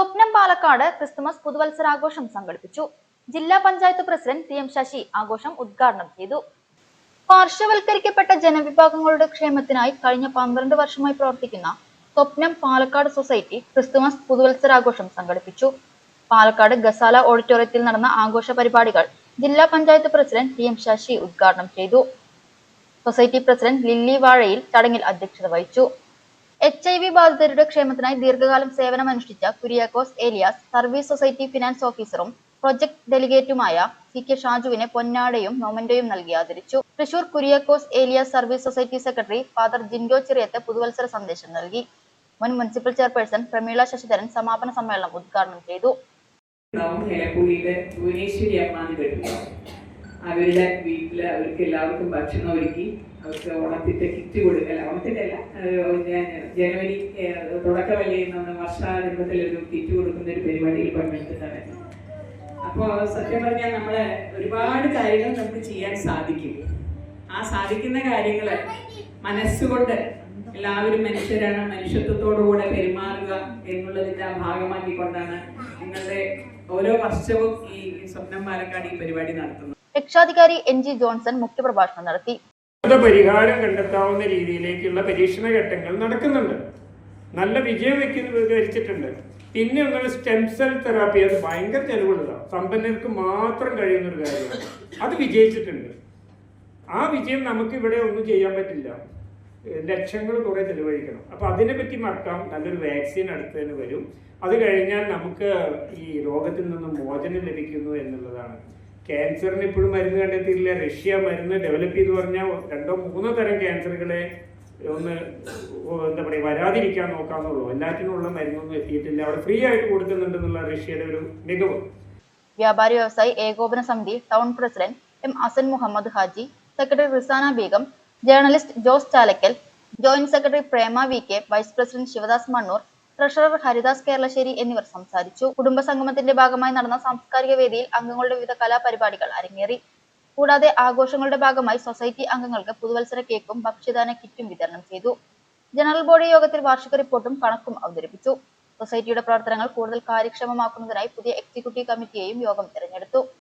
സ്വപ്നം പാലക്കാട് ക്രിസ്തുമസ് പുതുവത്സരാഘോഷം സംഘടിപ്പിച്ചു. ജില്ലാ panchayat president T M Sasi ആഘോഷം ഉദ്ഘാടനം ചെയ്തു. പാർശ്വവൽക്കരിക്കപ്പെട്ട ജനവിഭാഗങ്ങളുടെ ക്ഷേമത്തിനായി കഴിഞ്ഞ 12 വർഷമായി പ്രവർത്തിക്കുന്ന സ്വപ്നം പാലക്കാട് സൊസൈറ്റി ക്രിസ്തുമസ് പുതുവത്സരാഘോഷം സംഘടിപ്പിച്ചു. പാലക്കാട് ഗസാല ഓഡിറ്റോറിയത്തിൽ നടന്ന ആഘോഷ പരിപാടികൾ ജില്ലാ panchayat president T M Sasi ഉദ്ഘാടനം ചെയ്തു. സൊസൈറ്റി പ്രസിഡന്റ് ലില്ലി വാഴയിൽ ചടങ്ങിൽ അധ്യക്ഷത വഹിച്ചു. HIV ബാധിതരുടെ ക്ഷേമത്തിനായി ദീർഘകാലം സേവനമനുഷ്ഠിച്ച Kuriakose Elias service society finance ഓഫീസറും പ്രൊജക്ട് ഡെലിഗേറ്റുമായ CK ഷാജുവിനെ പൊന്നാടയും മൊമന്റോയും നൽകി ആദരിച്ചു. Thrissur Kuriakose Elias service society secretary father Jindo Chiriyath പുതുവത്സര സന്ദേശം നൽകി. മുൻ മുനിസിപ്പൽ ചെയർപേഴ്സൺ പ്രമീള ശശിധരൻ സമാപന സമ്മേളനം ഉദ്ഘാടനം ചെയ്തു. അവരുടെ വീട്ടിൽ അവർക്ക് എല്ലാവർക്കും ഭക്ഷണം ഒരുക്കി അവർക്ക് ഓണത്തിൻ്റെ കിറ്റ് കൊടുക്കല ഓണത്തിൻ്റെല്ല ജനുവരി തുടക്കമല്ലേ വർഷാരംഭത്തിലൊരു കിറ്റ് കൊടുക്കുന്ന ഒരു പരിപാടിയിൽ പങ്കെടുത്തിട്ടാണ്. അപ്പോൾ സത്യം പറഞ്ഞാൽ നമ്മളെ ഒരുപാട് കാര്യങ്ങൾ നമുക്ക് ചെയ്യാൻ സാധിക്കും. ആ സാധിക്കുന്ന കാര്യങ്ങൾ മനസ്സുകൊണ്ട് എല്ലാവരും മനുഷ്യരാണ്, മനുഷ്യത്വത്തോടുകൂടെ പെരുമാറുക എന്നുള്ളതിൻ്റെ ഭാഗമാക്കിക്കൊണ്ടാണ് നിങ്ങളുടെ ഓരോ വർഷവും ഈ സ്വപ്നം പാലക്കാട് ഈ പരിപാടി നടത്തുന്നത്. രക്ഷാധികാരി NG ജോൺസൺ മുഖ്യപ്രഭാഷണം നടത്തി. പരിഹാരം കണ്ടെത്താവുന്ന രീതിയിലേക്കുള്ള പരീക്ഷണ ഘട്ടങ്ങൾ നടക്കുന്നുണ്ട്. നല്ല വിജയം വരിച്ചിട്ടുണ്ട്. പിന്നെ ഒന്നുള്ള സ്റ്റെം സെൽ തെറാപ്പി, അത് ഭയങ്കര ചെലവുള്ളതാണ്, സമ്പന്നർക്ക് മാത്രം കഴിയുന്നൊരു കാര്യമാണ്. അത് വിജയിച്ചിട്ടുണ്ട്. ആ വിജയം നമുക്ക് ഇവിടെ ഒന്നും ചെയ്യാൻ പറ്റില്ല, ലക്ഷങ്ങൾ കുറെ ചെലവഴിക്കണം. അപ്പൊ അതിനെപ്പറ്റി മറക്കാം. നല്ലൊരു വാക്സിൻ അടുത്തതിന് വരും. അത് കഴിഞ്ഞാൽ നമുക്ക് ഈ രോഗത്തിൽ നിന്നും മോചനം ലഭിക്കുന്നു എന്നുള്ളതാണ്. ക്യാൻസറിന് ഇപ്പോഴും മരുന്ന് കണ്ടെത്തിയില്ല. റഷ്യ മരുന്ന് ഡെവലപ്പ് ചെയ്ത് പറഞ്ഞാൽ 2-3 തരം ക്യാൻസറുകളെ ഒന്ന് എന്താ പറയുക വരാതിരിക്കാൻ നോക്കാന്നുള്ളൂ. എല്ലാറ്റിനുള്ള മരുന്നൊന്നും എത്തിയിട്ടില്ല. അവിടെ ഫ്രീ ആയിട്ട് കൊടുക്കുന്നുണ്ടെന്നുള്ള റഷ്യയുടെ ഒരു മികവ്. വ്യാപാരി വ്യവസായി ഏകോപന സമിതി town president M Hasan Muhammad Haji, secretary Rizana Begum, journalist Jose Chalakkal, joint secretary Prema VK, vice president Sivadas Mannur, treasurer Haridas Keralassery എന്നിവർ സംസാരിച്ചു. കുടുംബ സംഗമത്തിന്റെ ഭാഗമായി നടന്ന സാംസ്കാരിക വേദിയിൽ അംഗങ്ങളുടെ വിവിധ കലാപരിപാടികൾ അരങ്ങേറി. കൂടാതെ ആഘോഷങ്ങളുടെ ഭാഗമായി സൊസൈറ്റി അംഗങ്ങൾക്ക് പുതുവത്സര കേക്കും ഭക്ഷ്യദാന കിറ്റും വിതരണം ചെയ്തു. ജനറൽ ബോഡി യോഗത്തിൽ വാർഷിക റിപ്പോർട്ടും കണക്കും അവതരിപ്പിച്ചു. സൊസൈറ്റിയുടെ പ്രവർത്തനങ്ങൾ കൂടുതൽ കാര്യക്ഷമമാക്കുന്നതിനായി പുതിയ എക്സിക്യൂട്ടീവ് കമ്മിറ്റിയെയും യോഗം തിരഞ്ഞെടുത്തു.